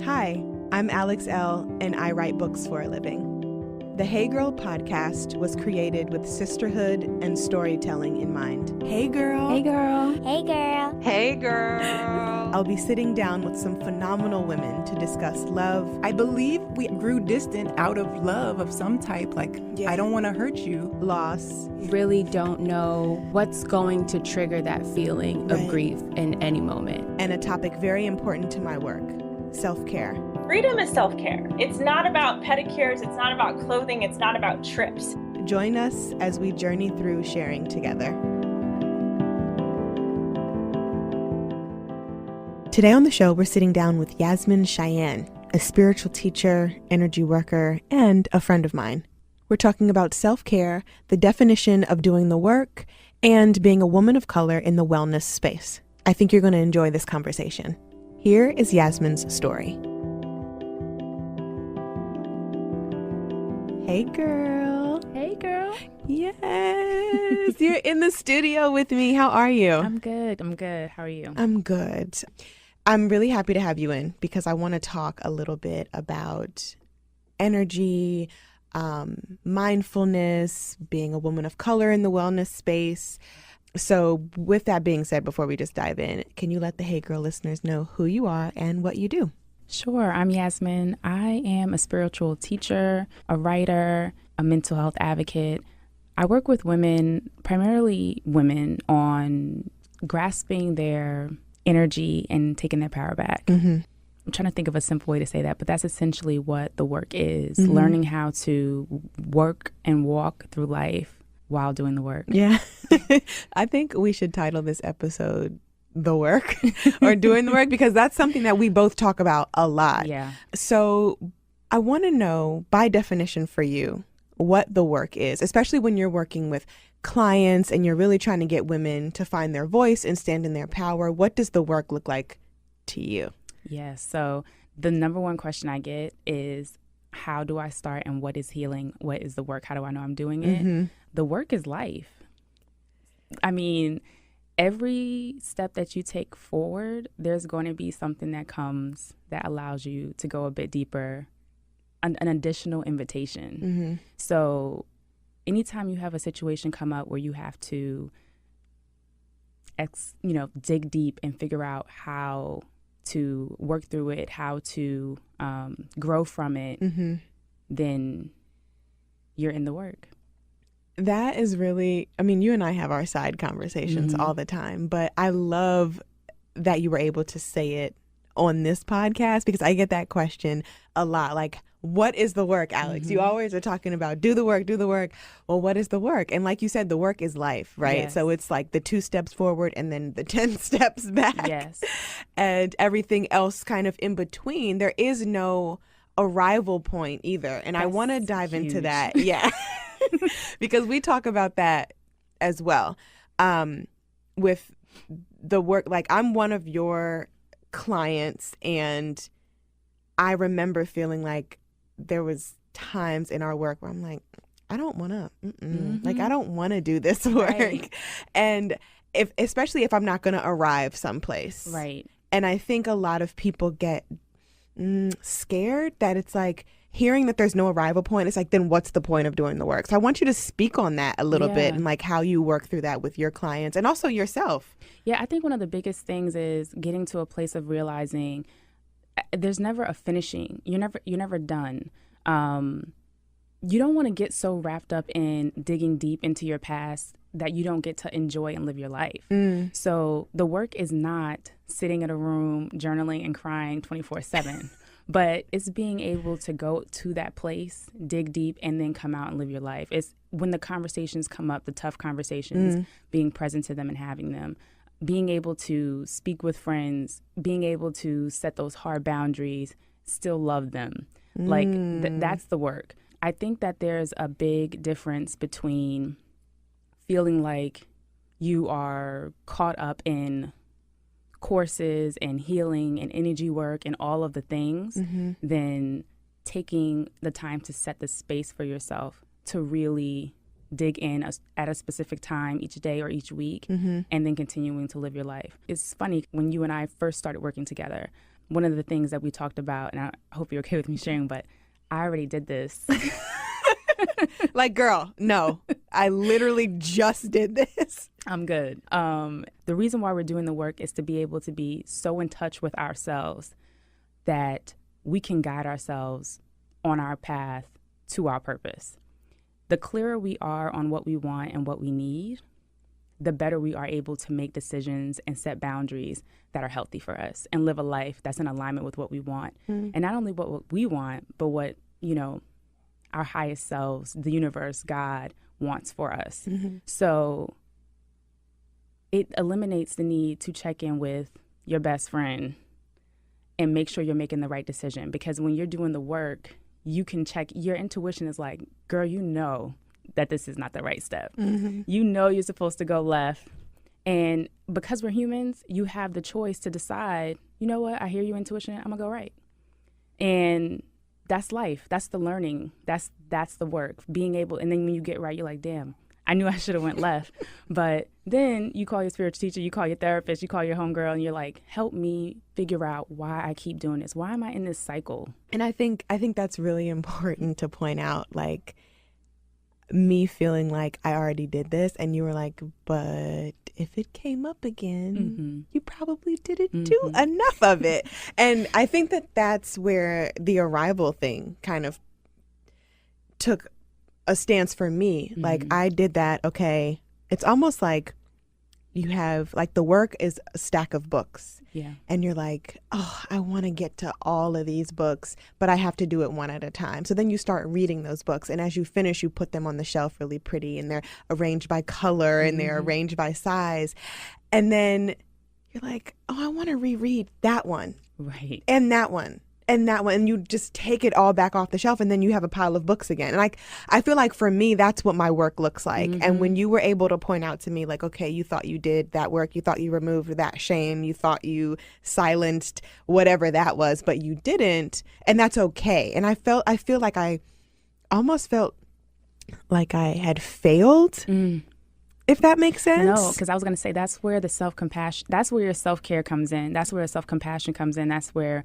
Hi, I'm Alex Elle, and I write books for a living. The Hey Girl podcast was created with sisterhood and storytelling in mind. Hey girl. Hey girl. Hey girl. Hey girl. I'll be sitting down with some phenomenal women to discuss love. I believe we grew distant out of love of some type, like, I don't want to hurt you. Loss. Really don't know what's going to trigger that feeling of grief in any moment. And a topic very important to my work, self-care. Freedom is self-care. It's not about pedicures. It's not about clothing. It's not about trips. Join us as we journey through sharing together. Today on the show, we're sitting down with Yasmine Cheyenne, a spiritual teacher, energy worker, and a friend of mine. We're talking about self-care, the definition of doing the work, and being a woman of color in the wellness space. I think you're going to enjoy this conversation. Here is Yasmine's story. Hey, girl. Hey, girl. Yes. You're in the studio with me. How are you? I'm good. How are you? I'm good. I'm really happy to have you in because I want to talk a little bit about energy, mindfulness, being a woman of color in the wellness space. So with that being said, before we just dive in, can you let the Hey Girl listeners know who you are and what you do? Sure. I'm Yasmine. I am a spiritual teacher, a writer, a mental health advocate. I work with women, primarily women, on grasping their energy and taking their power back. Mm-hmm. I'm trying to think of a simple way to say that, but that's essentially what the work is, learning how to work and walk through life while doing the work. Yeah. I think we should title this episode The Work or Doing the Work because that's something that we both talk about a lot. Yeah. So I want to know, by definition for you, what the work is, especially when you're working with clients and you're really trying to get women to find their voice and stand in their power. What does the work look like to you? Yeah. So the number one question I get is, how do I start and what is healing? What is the work? How do I know I'm doing it? Mm-hmm. The work is life. I mean, every step that you take forward, there's going to be something that comes that allows you to go a bit deeper, an additional invitation. Mm-hmm. So anytime you have a situation come up where you have to, dig deep and figure out how to work through it, how to grow from it, then you're in the work. That is really, I mean, you and I have our side conversations all the time, but I love that you were able to say it on this podcast because I get that question a lot. Like, what is the work, Alex? You always are talking about do the work. Well, what is the work? And like you said, the work is life, right? Yes. So it's like the 2 steps forward and then the 10 steps back. Yes. And everything else kind of in between. There is no arrival point either. And I want to dive into that. Yeah. Because we talk about that as well with the work. Like, I'm one of your clients, and I remember feeling like there was times in our work where I'm like, I don't want to, like, I don't want to do this work. Right. And especially if I'm not going to arrive someplace. Right. And I think a lot of people get scared that it's like, hearing that there's no arrival point, it's like, then what's the point of doing the work? So I want you to speak on that a little bit and like how you work through that with your clients and also yourself. Yeah, I think one of the biggest things is getting to a place of realizing there's never a finishing. You're never done. You don't want to get so wrapped up in digging deep into your past that you don't get to enjoy and live your life. So the work is not sitting in a room journaling and crying 24/7. But it's being able to go to that place, dig deep, and then come out and live your life. It's when the conversations come up, the tough conversations, being present to them and having them, being able to speak with friends, being able to set those hard boundaries, still love them. Like, that's the work. I think that there's a big difference between feeling like you are caught up in courses and healing and energy work and all of the things, then taking the time to set the space for yourself to really dig in at a specific time each day or each week, and then continuing to live your life. It's funny, when you and I first started working together, one of the things that we talked about, and I hope you're okay with me sharing, but I already did this. Like, girl, no, I literally just did this. I'm good. The reason why we're doing the work is to be able to be so in touch with ourselves that we can guide ourselves on our path to our purpose. The clearer we are on what we want and what we need, the better we are able to make decisions and set boundaries that are healthy for us and live a life that's in alignment with what we want. And not only what we want, but what, our highest selves, the universe, God wants for us. So it eliminates the need to check in with your best friend and make sure you're making the right decision. Because when you're doing the work, you can check, your intuition is like, girl, you know that this is not the right step. You know you're supposed to go left. And because we're humans, you have the choice to decide, you know what, I hear your intuition, I'm gonna go right. And that's life. That's the learning. That's the work. Being able, and then when you get right, you're like, damn, I knew I should have went left. But then you call your spiritual teacher, you call your therapist, you call your homegirl, and you're like, help me figure out why I keep doing this. Why am I in this cycle? And I think that's really important to point out, like, me feeling like I already did this, and you were like, but if it came up again, you probably didn't do enough of it. And I think that's where the arrival thing kind of took a stance for me. Like, I did that. Okay. It's almost like you have, like, the work is a stack of books. Yeah. And you're like, oh, I want to get to all of these books, but I have to do it one at a time. So then you start reading those books. And as you finish, you put them on the shelf really pretty, and they're arranged by color and they're arranged by size. And then you're like, oh, I want to reread that one. Right. And that one. And that one, and you just take it all back off the shelf, and then you have a pile of books again. And I feel like for me, that's what my work looks like. And when you were able to point out to me, like, okay, you thought you did that work, you thought you removed that shame, you thought you silenced whatever that was, but you didn't, and that's okay. And I feel like I almost felt like I had failed. If that makes sense. No, because I was going to say that's where the self-compassion, that's where your self-care comes in. That's where self-compassion comes in. That's where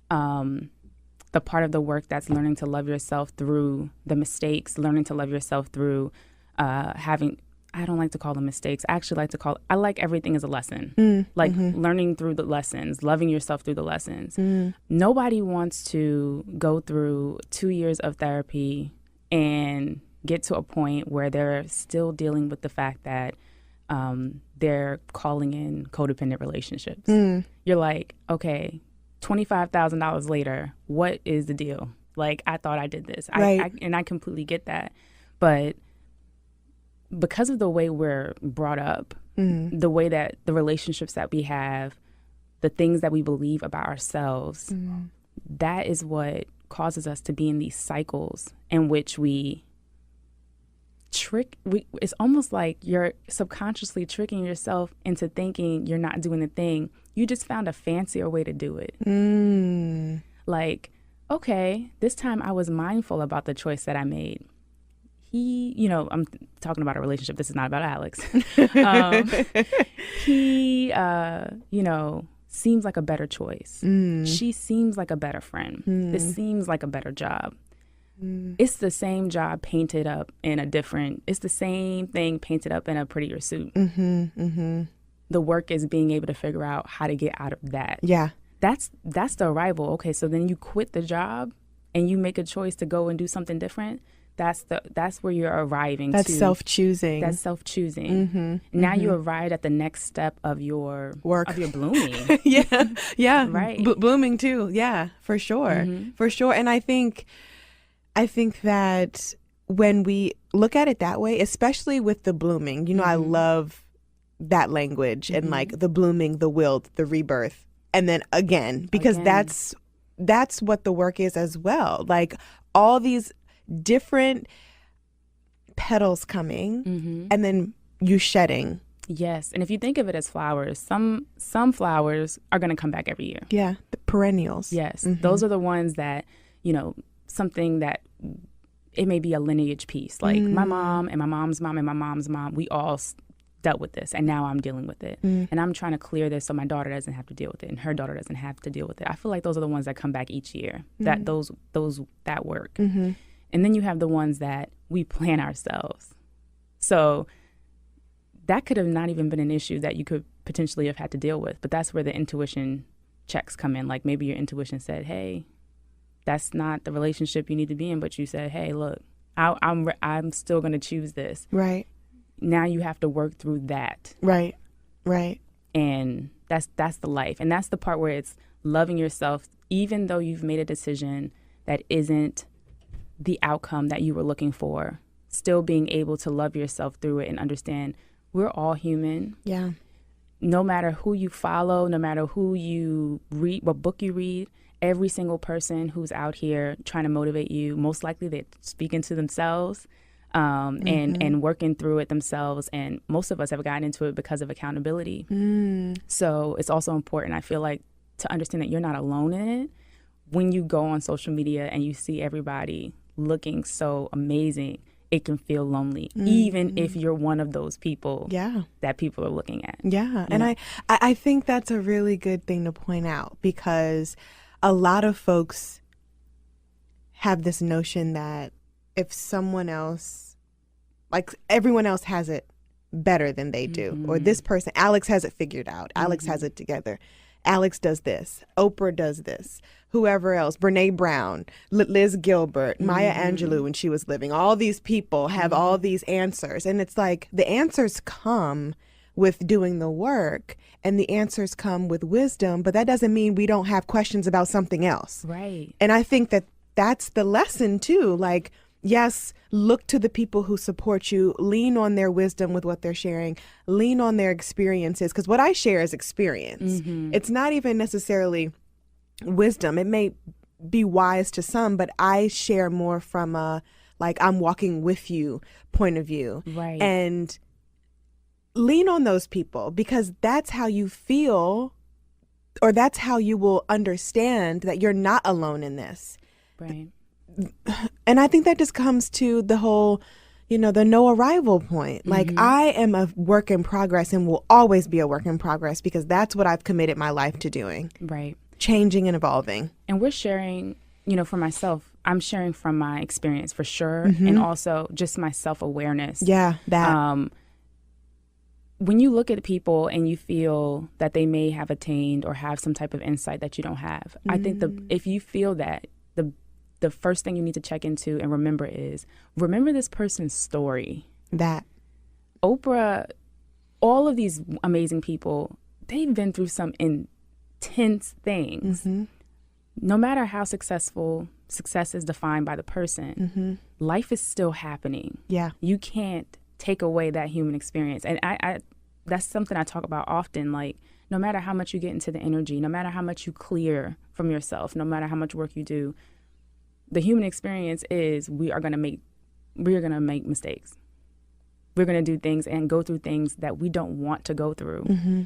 the part of the work that's learning to love yourself through the mistakes, learning to love yourself through having, I don't like to call them mistakes. I actually like to call, I like everything as a lesson. Learning through the lessons, loving yourself through the lessons. Nobody wants to go through 2 years of therapy and get to a point where they're still dealing with the fact that they're calling in codependent relationships. You're like, okay, $25,000 later, what is the deal? Like, I thought I did this. Right. And I completely get that. But because of the way we're brought up, the way that the relationships that we have, the things that we believe about ourselves, that is what causes us to be in these cycles in which it's almost like you're subconsciously tricking yourself into thinking you're not doing the thing. You just found a fancier way to do it. Like, okay, this time I was mindful about the choice that I made. I'm talking about a relationship. This is not about Alex. He seems like a better choice. She seems like a better friend. This seems like a better job. It's the same job painted up in it's the same thing painted up in a prettier suit. The work is being able to figure out how to get out of that. Yeah. That's the arrival. Okay, so then you quit the job and you make a choice to go and do something different. That's where you're arriving. That's self-choosing. That's self-choosing. Now you arrived at the next step of your work, of your blooming. yeah, right. Blooming too. Yeah, for sure, for sure. And I think that when we look at it that way, especially with the blooming, I love that language and like the blooming, the wilt, the rebirth, and then again, because that's what the work is as well. Like all these different petals coming and then you shedding. Yes. And if you think of it as flowers, some flowers are going to come back every year. Yeah. The perennials. Yes. Those are the ones that, something that it may be a lineage piece. Like my mom and my mom's mom and my mom's mom, we all dealt with this, and now I'm dealing with it. And I'm trying to clear this so my daughter doesn't have to deal with it, and her daughter doesn't have to deal with it. I feel like those are the ones that come back each year, that work. And then you have the ones that we plan ourselves. So that could have not even been an issue that you could potentially have had to deal with. But that's where the intuition checks come in. Like maybe your intuition said, hey, that's not the relationship you need to be in. But you said, hey, look, I'm still going to choose this. Right. Now you have to work through that. Right. Right. And that's the life. And that's the part where it's loving yourself, even though you've made a decision that isn't the outcome that you were looking for, still being able to love yourself through it and understand we're all human. Yeah. No matter who you follow, no matter who you read, what book you read, every single person who's out here trying to motivate you, most likely they're speaking to themselves and working through it themselves. And most of us have gotten into it because of accountability. So it's also important, I feel like, to understand that you're not alone in it. When you go on social media and you see everybody looking so amazing, it can feel lonely, even if you're one of those people that people are looking at. Yeah. And I think that's a really good thing to point out, because a lot of folks have this notion that if someone else, like everyone else has it better than they do, or this person, Alex has it figured out, Alex has it together, Alex does this, Oprah does this, whoever else, Brene Brown, Liz Gilbert, Maya Angelou when she was living, all these people have all these answers. And it's like the answers come with doing the work, and the answers come with wisdom, but that doesn't mean we don't have questions about something else. Right. And I think that that's the lesson too. Like, yes, look to the people who support you, lean on their wisdom with what they're sharing, lean on their experiences, because what I share is experience. It's not even necessarily wisdom. It may be wise to some, but I share more from a, like, I'm walking with you point of view. Right. And lean on those people, because that's how you feel, or that's how you will understand that you're not alone in this. Right. And I think that just comes to the whole, the no arrival point. Like, I am a work in progress and will always be a work in progress, because that's what I've committed my life to doing. Right. Changing and evolving. And we're sharing, for myself, I'm sharing from my experience for sure. And also just my self-awareness. Yeah, that. When you look at people and you feel that they may have attained or have some type of insight that you don't have, I think if you feel that, the first thing you need to check into and remember this person's story. That. Oprah, all of these amazing people, they've been through some intense things. No matter how successful success is defined by the person, life is still happening. Yeah. You can't take away that human experience. And I that's something I talk about often. Like, no matter how much you get into the energy, no matter how much you clear from yourself, no matter how much work you do, the human experience is we are going to make mistakes. We're going to do things and go through things that we don't want to go through.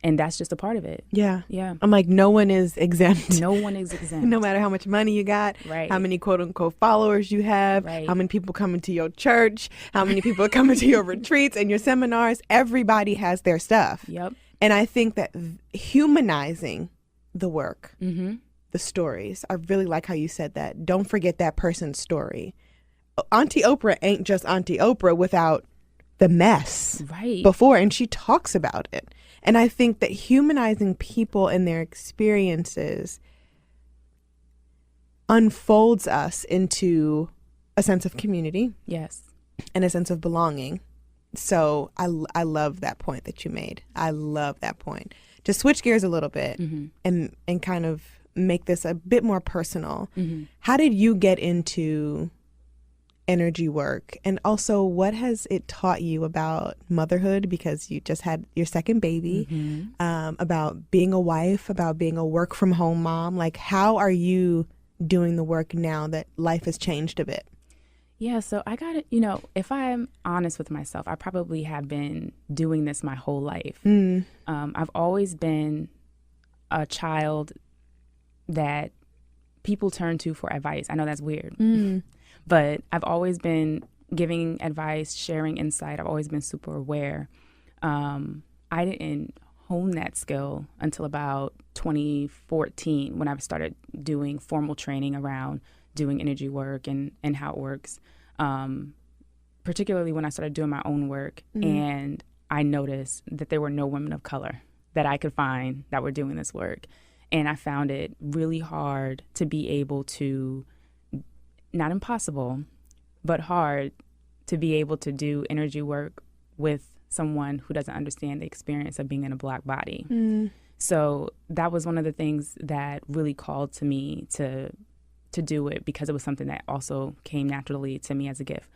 And that's just a part of it. Yeah. Yeah. I'm like, no one is exempt. No one is exempt. No matter how much money you got, right. How many quote unquote followers you have, right. How many people come into your church, how many people are coming to your retreats and your seminars. Everybody has their stuff. Yep. And I think that humanizing the work, the stories, I really like how you said that. Don't forget that person's story. Auntie Oprah ain't just Auntie Oprah without the mess before, and she talks about it. And I think that humanizing people and their experiences unfolds us into a sense of community. Yes. And a sense of belonging. So I love that point that you made. I love that point. Just switch gears a little bit and kind of make this a bit more personal. How did you get into energy work, and also what has it taught you about motherhood, because you just had your second baby, about being a wife, about being a work from home mom? Like, how are you doing the work now that life has changed a bit? Yeah, so I got it, if I'm honest with myself, I probably have been doing this my whole life. I've always been a child that people turn to for advice. I know that's weird. But I've always been giving advice, sharing insight. I've always been super aware. I didn't hone that skill until about 2014 when I started doing formal training around doing energy work and how it works, particularly when I started doing my own work. And I noticed that there were no women of color that I could find that were doing this work. And I found it really hard to be able to, not impossible, but hard to be able to do energy work with someone who doesn't understand the experience of being in a Black body. So that was one of the things that really called to me to do it, because it was something that also came naturally to me as a gift.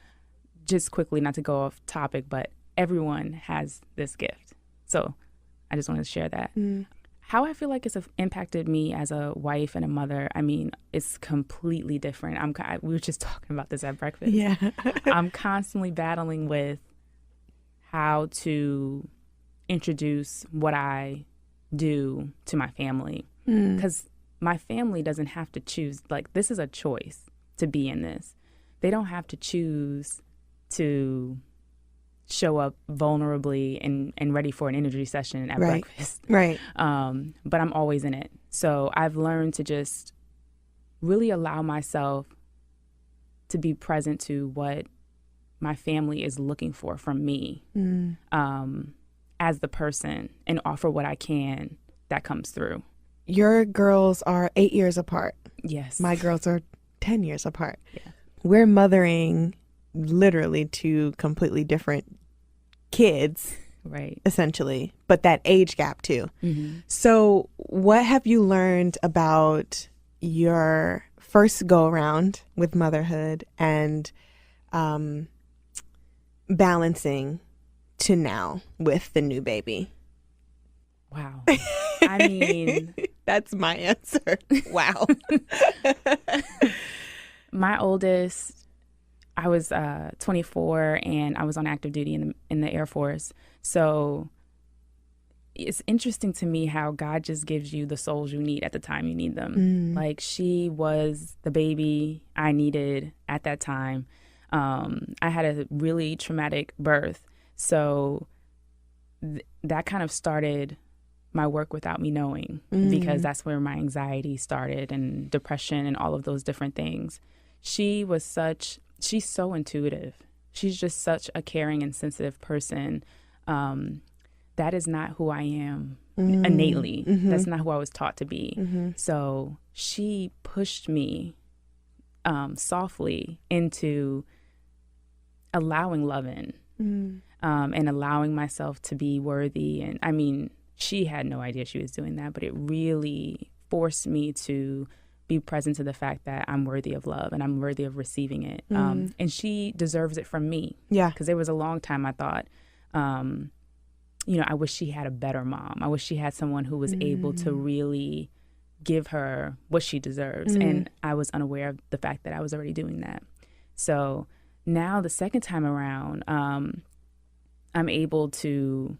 Just quickly, not to go off topic, but everyone has this gift. So I just wanted to share that. How I feel like it's impacted me as a wife and a mother, I mean, it's completely different. We were just talking about this at breakfast. Yeah. I'm constantly battling with how to introduce what I do to my family, because my family doesn't have to choose. Like, this is a choice to be in this. They don't have to choose to show up vulnerably and ready for an energy session at breakfast. Right. But I'm always in it. So I've learned to just really allow myself to be present to what my family is looking for from me as the person, and offer what I can that comes through. Your girls are 8 years apart. Yes. My girls are 10 years apart. Yeah. We're mothering literally two completely different kids, right, essentially, but that age gap too. So what have you learned about your first go around with motherhood and balancing to now with the new baby? Wow. I mean, that's my answer. Wow. My oldest, I was 24 and I was on active duty in the Air Force. So it's interesting to me how God just gives you the souls you need at the time you need them. Like, she was the baby I needed at that time. I had a really traumatic birth. So that kind of started my work without me knowing, because that's where my anxiety started and depression and all of those different things. She's so intuitive. She's just such a caring and sensitive person. That is not who I am innately. That's not who I was taught to be. So she pushed me softly into allowing love in and allowing myself to be worthy. And I mean, she had no idea she was doing that, but it really forced me to be present to the fact that I'm worthy of love and I'm worthy of receiving it. And she deserves it from me. Yeah. Because there was a long time I thought, I wish she had a better mom. I wish she had someone who was able to really give her what she deserves. And I was unaware of the fact that I was already doing that. So now the second time around, I'm able to...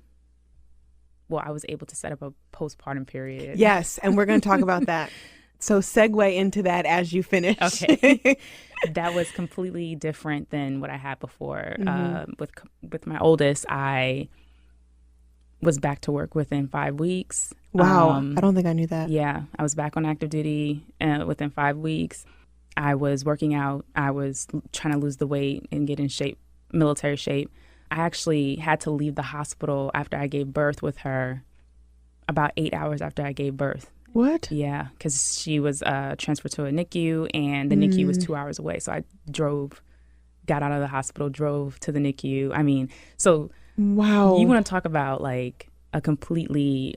Well, I was able to set up a postpartum period. Yes, and we're going to talk about that. So segue into that as you finish. Okay. That was completely different than what I had before. With my oldest, I was back to work within 5 weeks. Wow, I don't think I knew that. Yeah, I was back on active duty within 5 weeks. I was working out. I was trying to lose the weight and get in shape, military shape. I actually had to leave the hospital after I gave birth with her about 8 hours after I gave birth. What? Yeah, because she was transferred to a NICU, and the NICU was 2 hours away. So I got out of the hospital, drove to the NICU. I mean, so wow, you want to talk about like a completely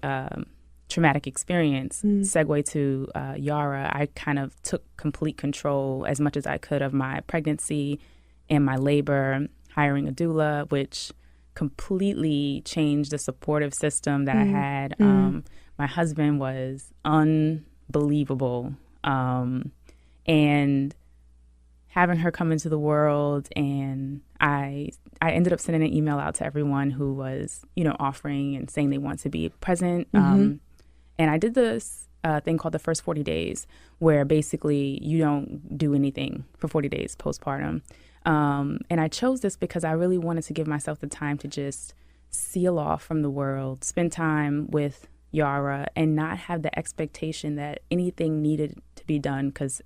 traumatic experience. Segue to Yara, I kind of took complete control as much as I could of my pregnancy and my labor, hiring a doula, which completely changed the supportive system that I had. My husband was unbelievable. And having her come into the world, and I ended up sending an email out to everyone who was, offering and saying they want to be present. And I did this thing called the first 40 days, where basically you don't do anything for 40 days postpartum. And I chose this because I really wanted to give myself the time to just seal off from the world, spend time with Yara, and not have the expectation that anything needed to be done, because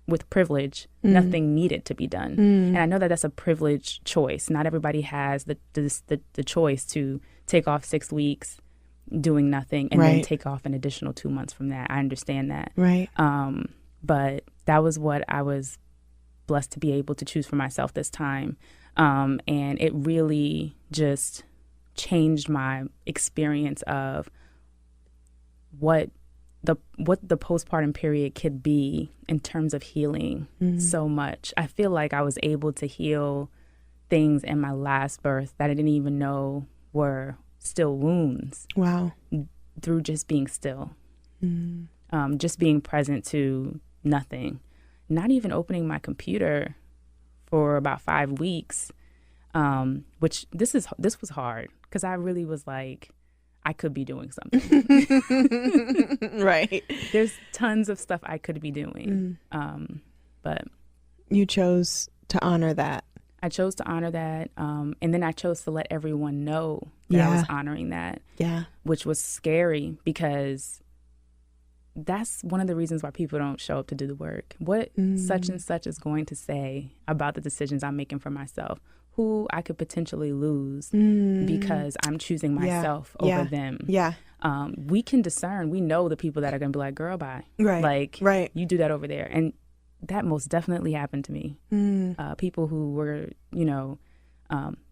with privilege, nothing needed to be done. And I know that that's a privileged choice. Not everybody has the choice to take off 6 weeks doing nothing and then take off an additional 2 months from that. I understand that. Right. But that was what I was blessed to be able to choose for myself this time. And it really just changed my experience of what the postpartum period could be in terms of healing so much. I feel like I was able to heal things in my last birth that I didn't even know were still wounds. Wow. Through just being still. Just being present to nothing. Not even opening my computer for about 5 weeks, which this was hard, because I really was like, I could be doing something. Right. There's tons of stuff I could be doing. But you chose to honor that. I chose to honor that. And then I chose to let everyone know that I was honoring that. Yeah. Which was scary, because that's one of the reasons why people don't show up to do the work. What such and such is going to say about the decisions I'm making for myself, who I could potentially lose because I'm choosing myself over them. Yeah. We can discern. We know the people that are going to be like, girl, bye. Right. Like, you do that over there. And that most definitely happened to me. People who were,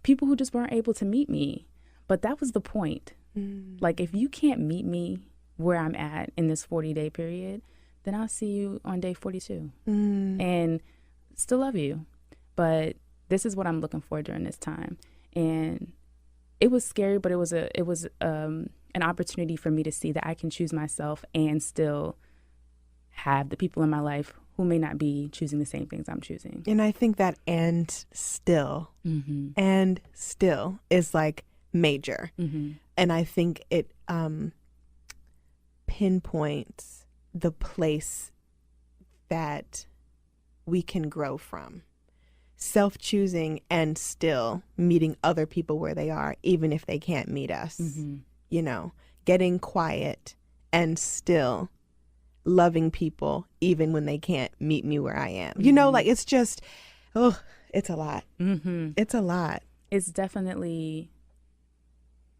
people who just weren't able to meet me. But that was the point. Like, if you can't meet me where I'm at in this 40-day period, then I'll see you on day 42 and still love you. But this is what I'm looking for during this time. And it was scary, but it was an opportunity for me to see that I can choose myself and still have the people in my life who may not be choosing the same things I'm choosing. And I think that and still is like major. And I think it pinpoints the place that we can grow from. Self-choosing and still meeting other people where they are, even if they can't meet us. Getting quiet and still loving people, even when they can't meet me where I am. Like, it's just, it's a lot. It's a lot. It's definitely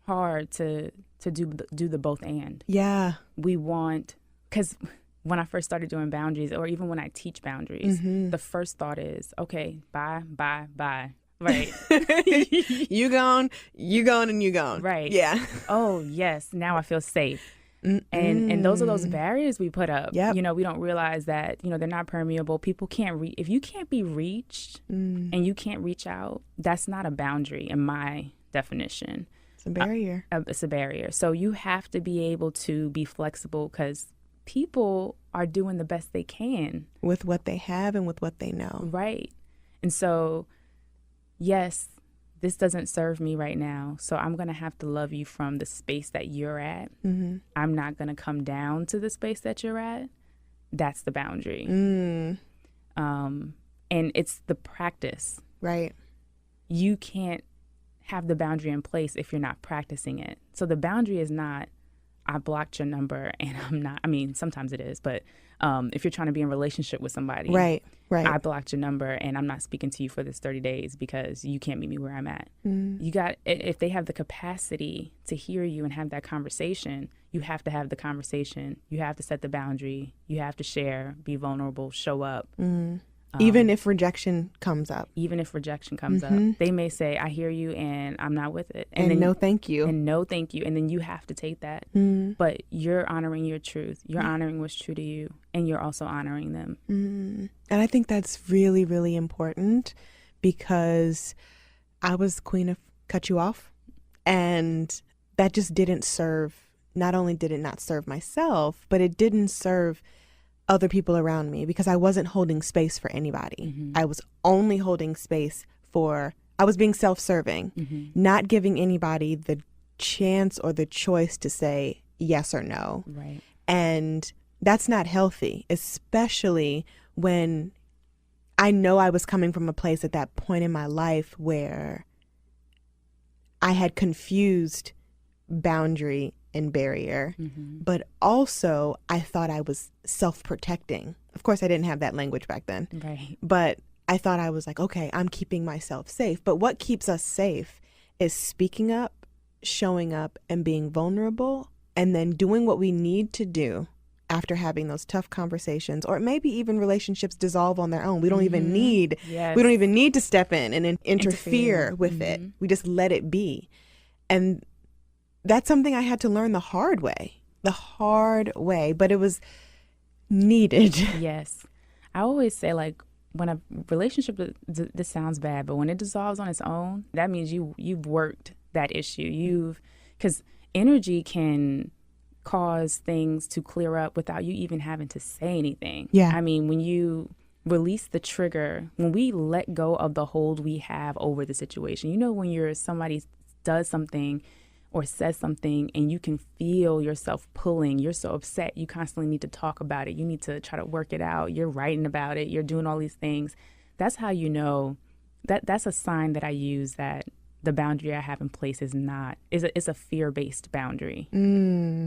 hard to do the both and. Yeah. We want, because when I first started doing boundaries, or even when I teach boundaries, the first thought is, okay, bye. Right. you gone, and you gone. Right. Yeah. Oh, yes. Now I feel safe. And those are those barriers we put up. Yep. We don't realize that, they're not permeable. People can't if you can't be reached and you can't reach out, that's not a boundary in my definition. It's a barrier. It's a barrier. So you have to be able to be flexible, because people are doing the best they can with what they have and with what they know. Right. And so, yes, this doesn't serve me right now, so I'm going to have to love you from the space that you're at. I'm not going to come down to the space that you're at. That's the boundary. And it's the practice. Right. You can't have the boundary in place if you're not practicing it. So the boundary is not, I blocked your number and I'm not, sometimes it is, but if you're trying to be in a relationship with somebody, right. I blocked your number and I'm not speaking to you for this 30 days because you can't meet me where I'm at. If they have the capacity to hear you and have that conversation, you have to have the conversation. You have to set the boundary. You have to share, be vulnerable, show up. Even if rejection comes up. They may say, I hear you and I'm not with it. And then, no thank you. And no thank you. And then you have to take that. But you're honoring your truth. You're honoring what's true to you. And you're also honoring them. And I think that's really, really important, because I was queen of cut you off. And that just didn't serve, not only did it not serve myself, but it didn't serve other people around me, because I wasn't holding space for anybody. I was only holding space I was being self-serving, not giving anybody the chance or the choice to say yes or no. Right. And that's not healthy, especially when I know I was coming from a place at that point in my life where I had confused boundary and barrier, but also I thought I was self-protecting. Of course, I didn't have that language back then. Right. But I thought I was like, okay, I'm keeping myself safe. But what keeps us safe is speaking up, showing up, and being vulnerable, and then doing what we need to do after having those tough conversations, or maybe even relationships dissolve on their own. We don't even need to step in and interfere with it. We just let it be. And that's something I had to learn the hard way, but it was needed. Yes. I always say, like, when a relationship, this sounds bad, but when it dissolves on its own, that means you've worked that issue. Because energy can cause things to clear up without you even having to say anything. Yeah. I mean, when you release the trigger, when we let go of the hold we have over the situation, when somebody does something or says something and you can feel yourself pulling, you're so upset, you constantly need to talk about it, you need to try to work it out, you're writing about it, you're doing all these things. That's how you know that's a sign that I use that the boundary I have in place is a fear-based boundary.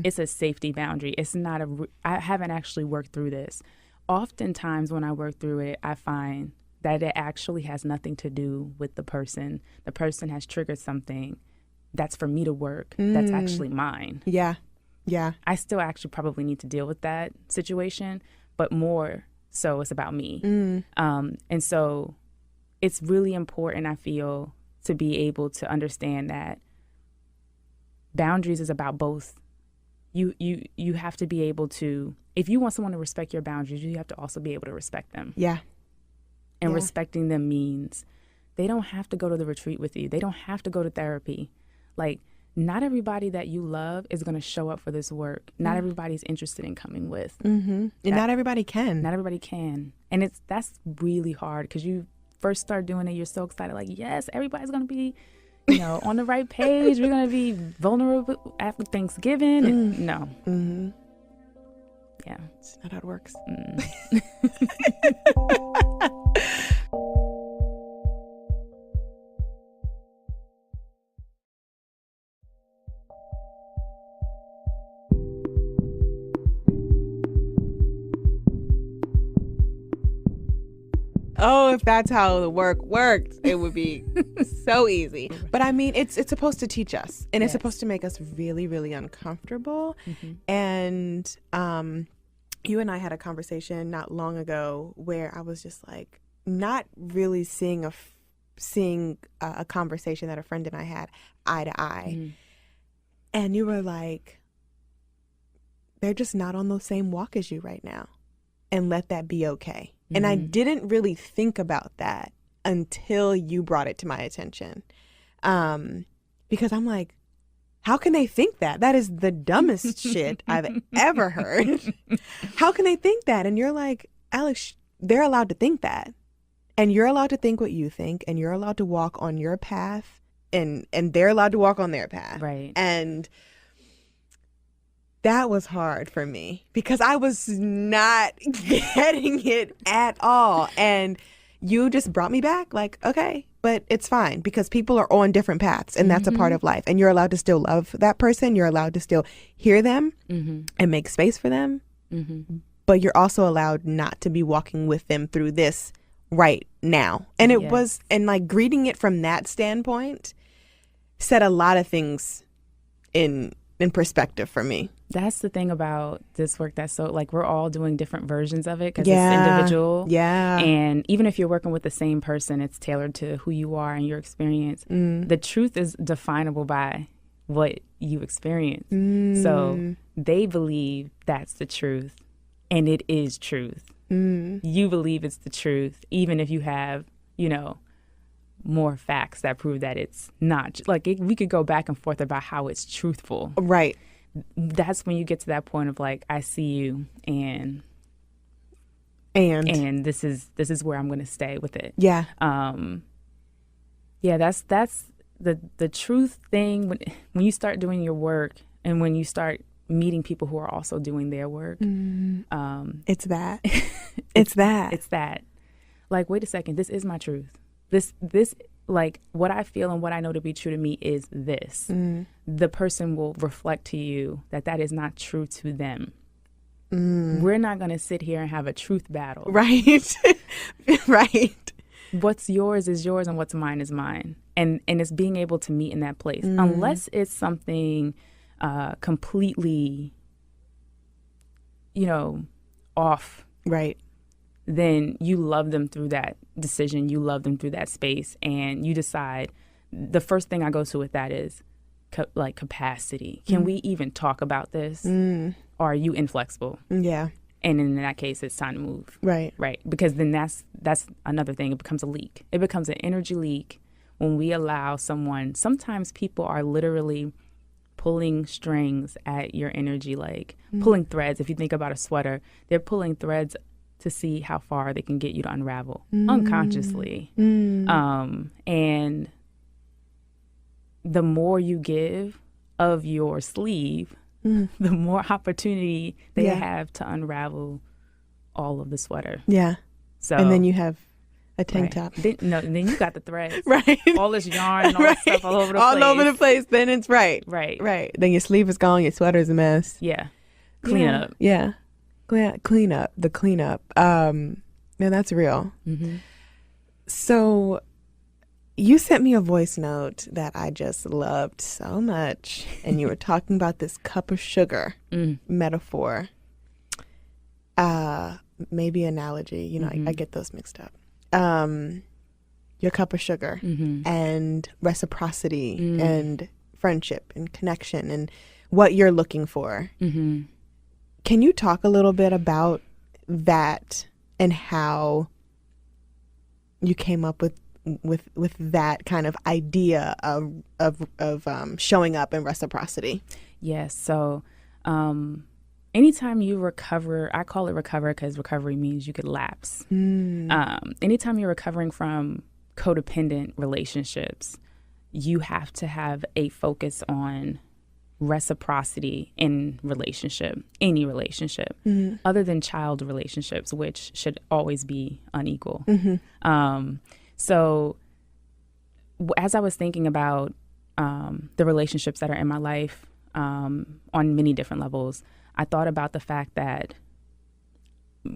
It's a safety boundary. It's not I haven't actually worked through this. Oftentimes when I work through it, I find that it actually has nothing to do with the person. The person has triggered something that's for me to work. That's actually mine. Yeah. Yeah. I still actually probably need to deal with that situation, but more so it's about me. And so it's really important, I feel, to be able to understand that boundaries is about both. You have to be able to, if you want someone to respect your boundaries, you have to also be able to respect them. Yeah. And respecting them means they don't have to go to the retreat with you. They don't have to go to therapy. Like, not everybody that you love is going to show up for this work. Not everybody's interested in coming with. And not everybody can. Not everybody can. And that's really hard because you first start doing it, you're so excited. Like, yes, everybody's going to be, on the right page. We're going to be vulnerable after Thanksgiving. And no. Yeah. It's not how it works. Oh, if that's how the work worked, it would be so easy. But I mean, it's supposed to teach us, and it's supposed to make us really, really uncomfortable. And you and I had a conversation not long ago where I was just like, not really seeing a conversation that a friend and I had eye to eye. And you were like, they're just not on the same walk as you right now, and let that be okay. And I didn't really think about that until you brought it to my attention. Because I'm like, how can they think that? That is the dumbest shit I've ever heard. How can they think that? And you're like, Alex, they're allowed to think that. And you're allowed to think what you think. And you're allowed to walk on your path. And they're allowed to walk on their path. Right. And that was hard for me because I was not getting it at all. And you just brought me back like, okay, but it's fine because people are on different paths and that's a part of life. And you're allowed to still love that person. You're allowed to still hear them and make space for them. But you're also allowed not to be walking with them through this right now. And it was, and like greeting it from that standpoint set a lot of things in perspective for me. That's the thing about this work that's so, like, we're all doing different versions of it because it's individual. Yeah. And even if you're working with the same person, it's tailored to who you are and your experience. The truth is definable by what you experience. So they believe that's the truth, and it is truth. You believe it's the truth, even if you have, more facts that prove that it's not. Like, we could go back and forth about how it's truthful. Right. That's when you get to that point of like, I see you and this is where I'm going to stay with it. Yeah. That's the truth thing when you start doing your work and when you start meeting people who are also doing their work. It's that. It's that. It's that. like, wait a second, this is my truth. This like what I feel and what I know to be true to me is this. The person will reflect to you that is not true to them. We're not going to sit here and have a truth battle. Right. Right. What's yours is yours and what's mine is mine. And it's being able to meet in that place. Unless it's something completely, off. Right. Then you love them through that decision. You love them through that space. And you decide, the first thing I go to with that is capacity. Can we even talk about this? Or are you inflexible? Yeah. And in that case, it's time to move. Right. Right. Because then that's another thing. It becomes a leak. It becomes an energy leak when we allow someone. Sometimes people are literally pulling strings at your energy, like pulling threads. If you think about a sweater, they're pulling threads to see how far they can get you to unravel unconsciously. And the more you give of your sleeve, the more opportunity they have to unravel all of the sweater. Yeah. So, and then you have a tank top. Then you got the threads. Right. All this yarn and all that stuff all over the place. All over the place. Then it's right. Right. Right. Then your sleeve is gone. Your sweater's a mess. Yeah. Clean up. Yeah. Clean up. The cleanup. Man, that's real. So you sent me a voice note that I just loved so much. And you were talking about this cup of sugar metaphor. Maybe analogy. I get those mixed up. Your cup of sugar and reciprocity and friendship and connection and what you're looking for. Can you talk a little bit about that and how you came up with that kind of idea of showing up and reciprocity? Yes. So anytime you recover, I call it recover because recovery means you could lapse. Anytime you're recovering from codependent relationships, you have to have a focus on reciprocity in any relationship, other than child relationships, which should always be unequal. So as I was thinking about the relationships that are in my life on many different levels, I thought about the fact that,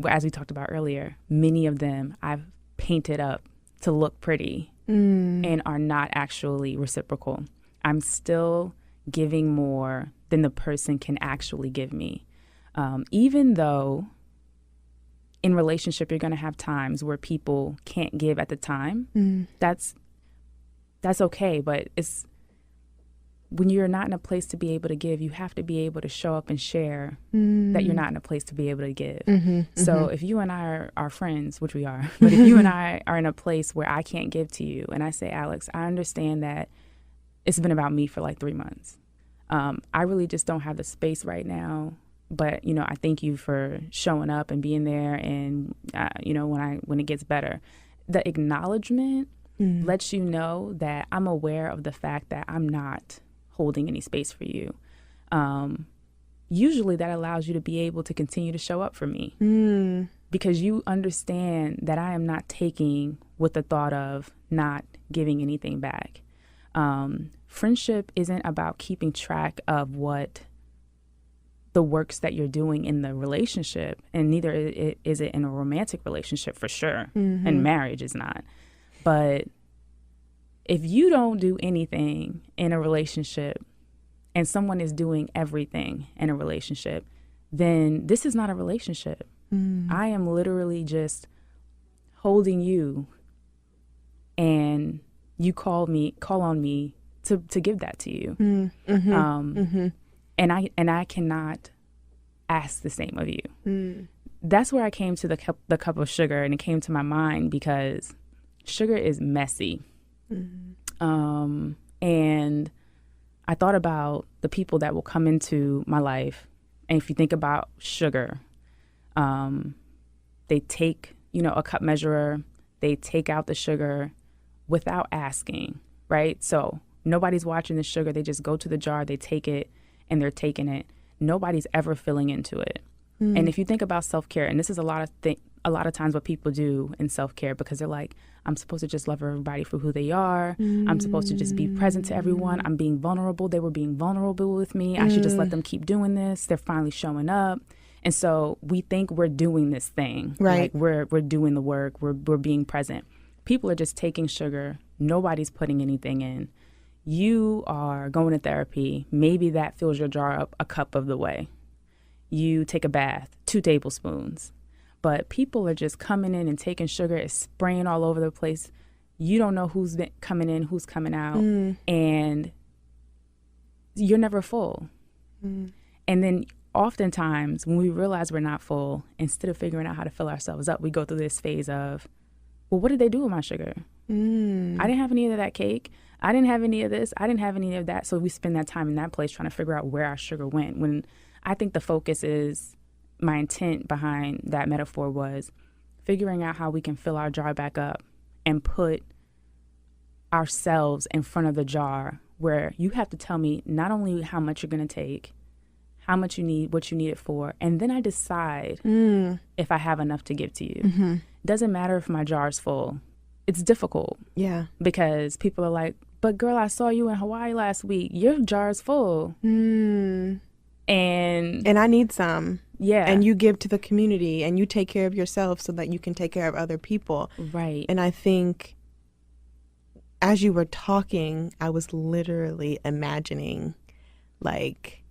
as we talked about earlier, many of them I've painted up to look pretty and are not actually reciprocal. I'm still giving more than the person can actually give me. Even though in relationship, you're going to have times where people can't give at the time. That's okay. But it's when you're not in a place to be able to give, you have to be able to show up and share that you're not in a place to be able to give. So if you and I are friends, which we are, but if you and I are in a place where I can't give to you and I say, Alex, I understand that it's been about me for like 3 months. I really just don't have the space right now. But, I thank you for showing up and being there. And, when it gets better, the acknowledgement lets you know that I'm aware of the fact that I'm not holding any space for you. Usually that allows you to be able to continue to show up for me because you understand that I am not taking with the thought of not giving anything back. Friendship isn't about keeping track of what the works that you're doing in the relationship, and neither is it in a romantic relationship for sure, and marriage is not. But if you don't do anything in a relationship and someone is doing everything in a relationship, then this is not a relationship. I am literally just holding you, and you call on me to give that to you. And I cannot ask the same of you. That's where I came to the cup of sugar, and it came to my mind because sugar is messy. And I thought about the people that will come into my life, and if you think about sugar, they take, a cup measurer, they take out the sugar without asking, right? So nobody's watching the sugar. They just go to the jar, they take it, and they're taking it. Nobody's ever filling into it. And if you think about self-care, and this is a lot a lot of times what people do in self-care, because they're like, I'm supposed to just love everybody for who they are. I'm supposed to just be present to everyone. I'm being vulnerable. They were being vulnerable with me. I should just let them keep doing this. They're finally showing up. And so we think we're doing this thing. Right. Like we're doing the work. We're being present. People are just taking sugar. Nobody's putting anything in. You are going to therapy. Maybe that fills your jar up a cup of the way. You take a bath, 2 tablespoons. But people are just coming in and taking sugar. It's spraying all over the place. You don't know who's been coming in, who's coming out. And you're never full. And then oftentimes when we realize we're not full, instead of figuring out how to fill ourselves up, we go through this phase of, well, what did they do with my sugar? I didn't have any of that cake. I didn't have any of this. I didn't have any of that. So we spend that time in that place trying to figure out where our sugar went. When I think the focus is, my intent behind that metaphor was figuring out how we can fill our jar back up and put ourselves in front of the jar, where you have to tell me not only how much you're going to take, how much you need, what you need it for, and then I decide if I have enough to give to you. Doesn't matter if my jar's full. It's difficult. Yeah. Because people are like, but girl, I saw you in Hawaii last week. Your jar's full. And I need some. Yeah. And you give to the community and you take care of yourself so that you can take care of other people. Right. And I think as you were talking, I was literally imagining like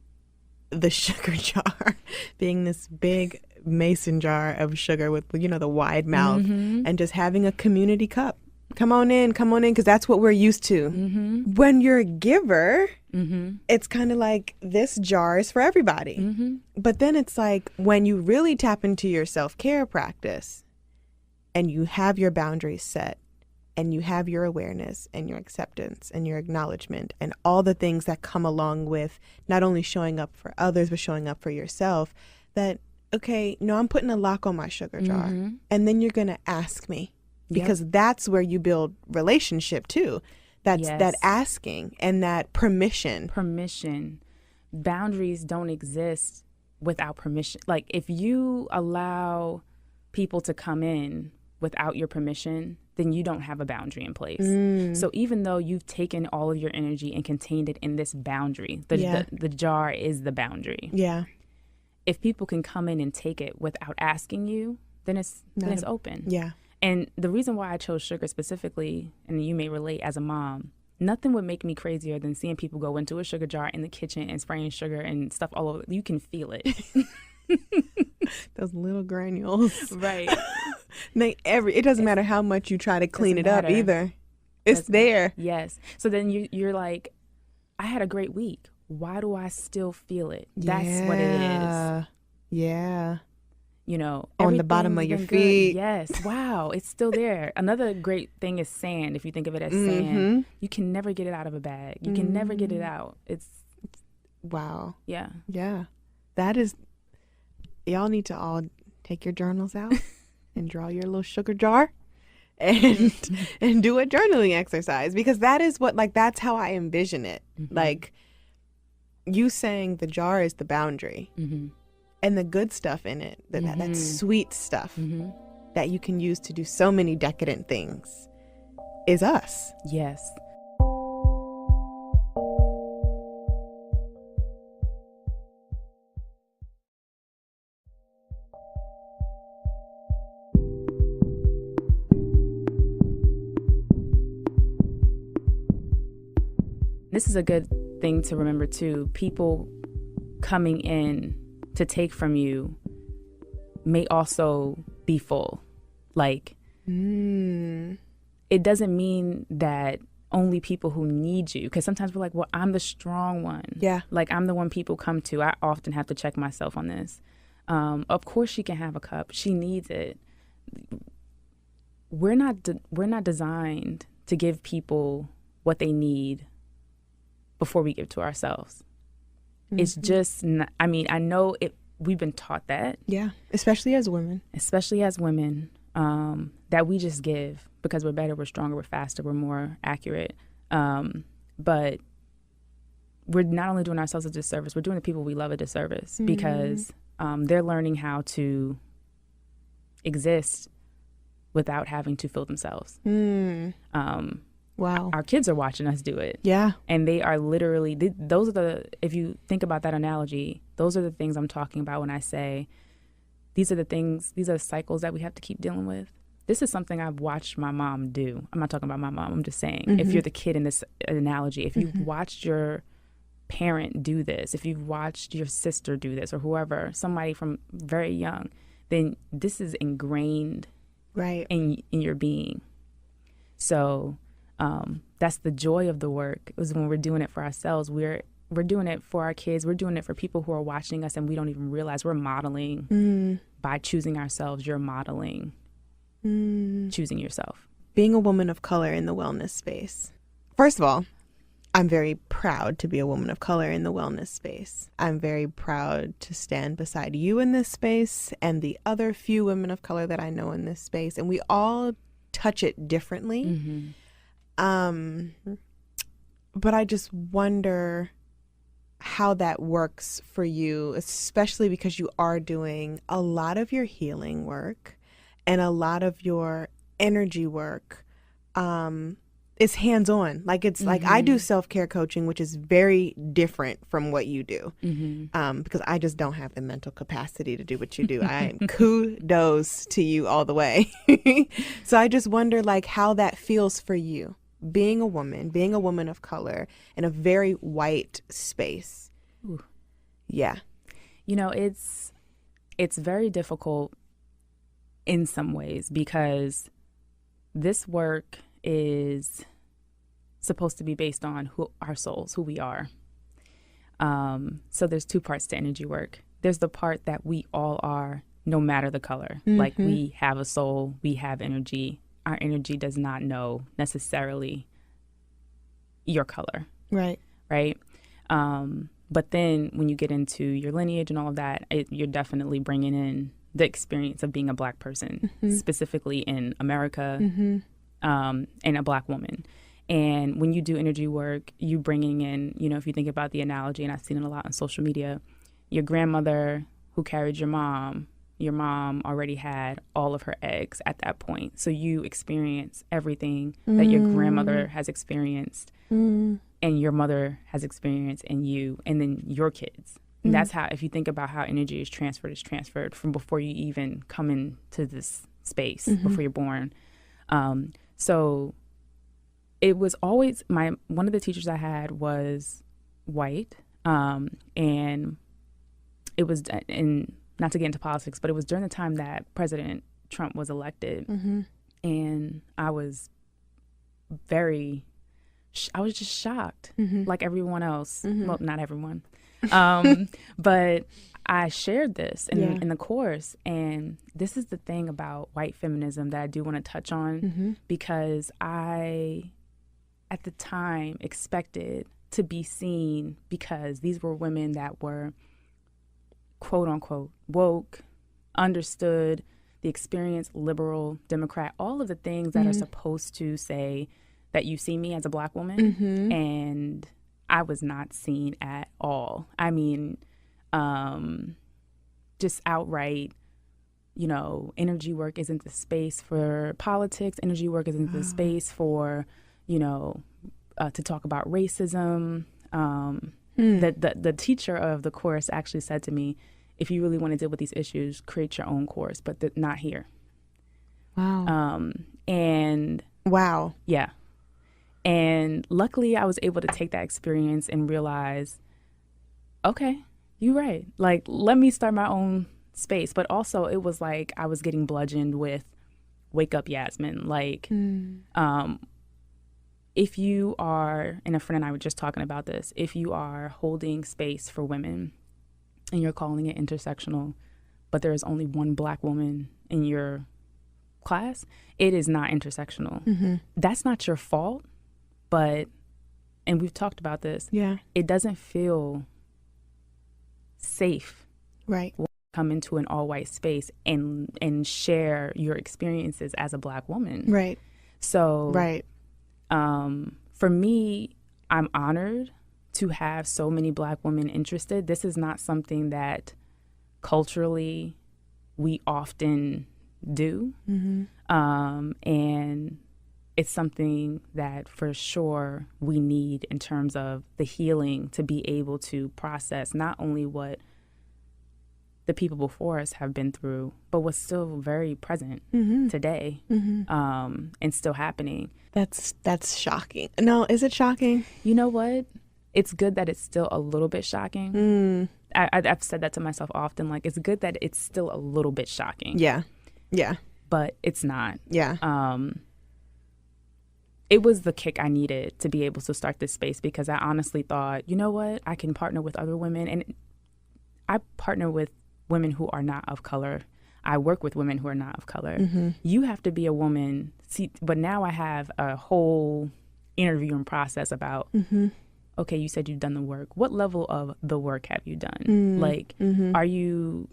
the sugar jar being this big mason jar of sugar with, you know, the wide mouth and just having a community cup. Come on in, because that's what we're used to. When you're a giver, it's kind of like this jar is for everybody. But then it's like when you really tap into your self-care practice and you have your boundaries set and you have your awareness and your acceptance and your acknowledgement and all the things that come along with not only showing up for others, but showing up for yourself, that, okay, no, I'm putting a lock on my sugar jar. And then you're going to ask me. Because that's where you build relationship too. That's that asking and that permission. Boundaries don't exist without permission. Like if you allow people to come in without your permission, then you don't have a boundary in place. So even though you've taken all of your energy and contained it in this boundary, the jar is the boundary. Yeah. If people can come in and take it without asking you, then it's open. Yeah. And the reason why I chose sugar specifically, and you may relate as a mom, nothing would make me crazier than seeing people go into a sugar jar in the kitchen and spraying sugar and stuff all over. You can feel it. Those little granules. Right. It doesn't matter how much you try to clean it up either. It's there. Yes. So then you're like, I had a great week. Why do I still feel it? That's what it is. Yeah. You know, on the bottom of your feet. Good. Yes. Wow. It's still there. Another great thing is sand. If you think of it as sand, you can never get it out of a bag. You can never get it out. It's wow. Yeah. Yeah. That is, y'all need to all take your journals out and draw your little sugar jar and do a journaling exercise, because that is what, like, that's how I envision it. Like you saying the jar is the boundary. And the good stuff in it, that sweet stuff that you can use to do so many decadent things is us. Yes. This is a good thing to remember too. People coming in to take from you may also be full. Like, it doesn't mean that only people who need you, because sometimes we're like, well, I'm the strong one. Yeah. Like, I'm the one people come to. I often have to check myself on this. Of course she can have a cup. She needs it. We're not designed to give people what they need before we give to ourselves. It's just not, I mean, I know we've been taught that. Yeah, especially as women. That we just give because we're better, we're stronger, we're faster, we're more accurate. But we're not only doing ourselves a disservice, we're doing the people we love a disservice because they're learning how to exist without having to feel themselves. Wow. Our kids are watching us do it. Yeah. And they are literally, those are if you think about that analogy, those are the things I'm talking about when I say these are the cycles that we have to keep dealing with. This is something I've watched my mom do. I'm not talking about my mom. I'm just saying, if you're the kid in this analogy, if you've watched your parent do this, if you've watched your sister do this, or whoever, somebody from very young, then this is ingrained in your being. So that's the joy of the work, is when we're doing it for ourselves. We're doing it for our kids. We're doing it for people who are watching us, and we don't even realize we're modeling by choosing ourselves. You're modeling choosing yourself. Being a woman of color in the wellness space. First of all, I'm very proud to be a woman of color in the wellness space. I'm very proud to stand beside you in this space and the other few women of color that I know in this space. And we all touch it differently. But I just wonder how that works for you, especially because you are doing a lot of your healing work and a lot of your energy work is hands-on. Like it's like I do self-care coaching, which is very different from what you do, because I just don't have the mental capacity to do what you do. Kudos to you all the way. So I just wonder like how that feels for you, being a woman of color in a very white space. Ooh. Yeah. You know, it's very difficult in some ways, because this work is supposed to be based on our souls, who we are. So there's two parts to energy work. There's the part that we all are, no matter the color. Like we have a soul, we have energy. Our energy does not know necessarily your color. Right. Right. But then when you get into your lineage and all of that, you're definitely bringing in the experience of being a Black person, specifically in America, and a Black woman. And when you do energy work, you bringing in, you know, if you think about the analogy, and I've seen it a lot on social media, your grandmother who carried your mom already had all of her eggs at that point. So you experience everything that your grandmother has experienced and your mother has experienced in you, and then your kids. And that's how, if you think about how energy is transferred from before you even come into this space, before you're born. So it was always one of the teachers I had was white, and it was, and not to get into politics, but it was during the time that President Trump was elected, and I was just shocked, like everyone else. Well, not everyone. But I shared this in the course, and this is the thing about white feminism that I do want to touch on, because I, at the time, expected to be seen, because these were women that were quote unquote woke, understood the experience, liberal, Democrat, all of the things that are supposed to say that you see me as a Black woman, and I was not seen at all. I mean, just outright, you know, energy work isn't the space for politics. Energy work isn't the space for, you know, to talk about racism. The teacher of the course actually said to me, if you really want to deal with these issues, create your own course, but not here. Wow. And wow. Yeah. And luckily I was able to take that experience and realize, okay, you're right. Like, let me start my own space. But also it was like I was getting bludgeoned with, wake up, Yasmine. Like, if you are, and a friend and I were just talking about this, if you are holding space for women and you're calling it intersectional, but there is only one Black woman in your class, it is not intersectional. That's not your fault. But, and we've talked about this, it doesn't feel safe, right, when you come into an all-white space and share your experiences as a Black woman. Right. So, right. For me, I'm honored to have so many Black women interested. This is not something that culturally we often do. And it's something that for sure we need in terms of the healing to be able to process not only what the people before us have been through, but what's still very present today, and still happening. That's shocking. No, is it shocking? You know what? It's good that it's still a little bit shocking. I've said that to myself often. Like, it's good that it's still a little bit shocking. Yeah. But it's not. Yeah. It was the kick I needed to be able to start this space, because I honestly thought, you know what? I can partner with other women. And I partner with women who are not of color. I work with women who are not of color. You have to be a woman. See, but now I have a whole interviewing process about, okay, you said you've done the work. What level of the work have you done? Like, are you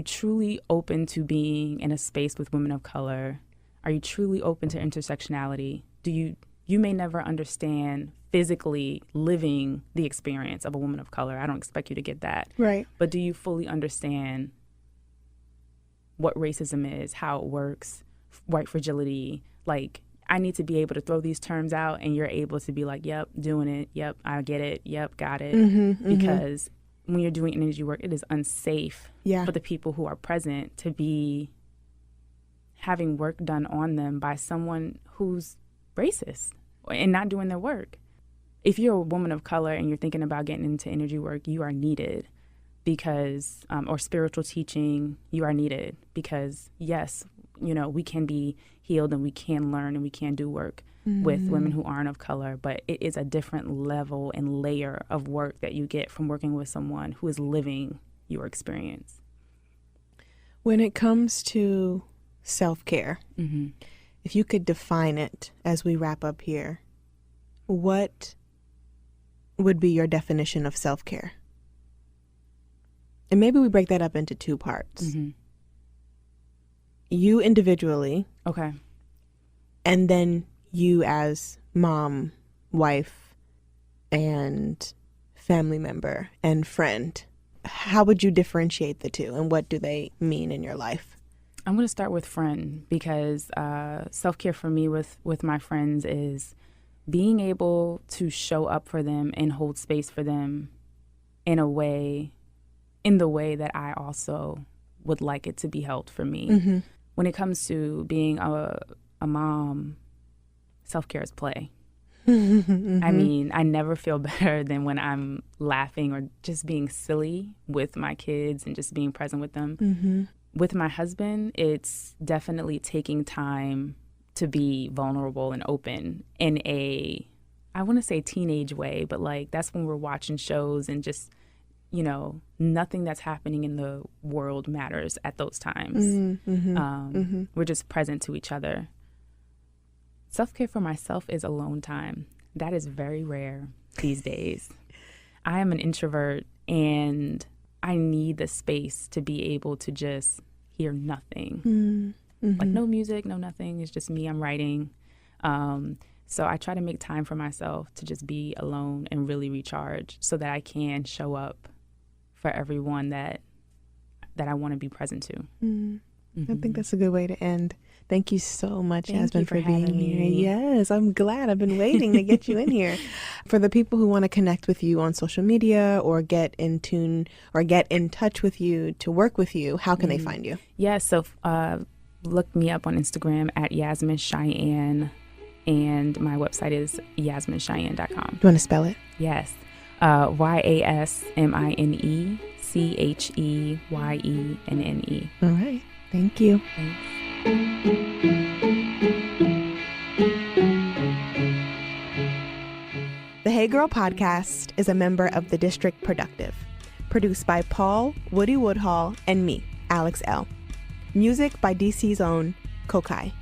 truly open to being in a space with women of color? Are you truly open to intersectionality? You may never understand physically living the experience of a woman of color. I don't expect you to get that. Right. But do you fully understand what racism is, how it works, white fragility? Like, I need to be able to throw these terms out and you're able to be like, yep, doing it. Yep, I get it. Yep, got it. Because when you're doing energy work, it is unsafe for the people who are present to be having work done on them by someone who's racist and not doing their work. If you're a woman of color and you're thinking about getting into energy work, you are needed because, or spiritual teaching, you are needed because, yes, you know, we can be healed and we can learn and we can do work with women who aren't of color, but it is a different level and layer of work that you get from working with someone who is living your experience. When it comes to self-care, if you could define it as we wrap up here, what would be your definition of self-care? And maybe we break that up into two parts. You individually. Okay. And then you as mom, wife, and family member and friend. How would you differentiate the two, and what do they mean in your life? I'm going to start with friend, because self-care for me with my friends is being able to show up for them and hold space for them in the way that I also would like it to be held for me. When it comes to being a mom, self-care is play. I mean, I never feel better than when I'm laughing or just being silly with my kids and just being present with them. With my husband, it's definitely taking time to be vulnerable and open in a, I want to say teenage way, but like that's when we're watching shows and just, you know, nothing that's happening in the world matters at those times. We're just present to each other. Self-care for myself is alone time. That is very rare these days. I am an introvert and I need the space to be able to just hear nothing. Like no music, no nothing. It's just me. I'm writing. So I try to make time for myself to just be alone and really recharge so that I can show up for everyone that I want to be present to. I think that's a good way to end. Thank you so much, Yasmine, for being having here. me. Yes, I'm glad. I've been waiting to get you in here. For the people who want to connect with you on social media or get in tune or get in touch with you to work with you, how can they find you? Yeah, so look me up on Instagram at Yasmine Cheyenne, and my website is yasminecheyenne.com. You want to spell it? Yes. YasmineCheyenne. All right. Thank you. Thanks. The Hey Girl podcast is a member of the District Productive, produced by Paul Woody Woodhall and me, Alex Elle. Music by DC's own Kokai.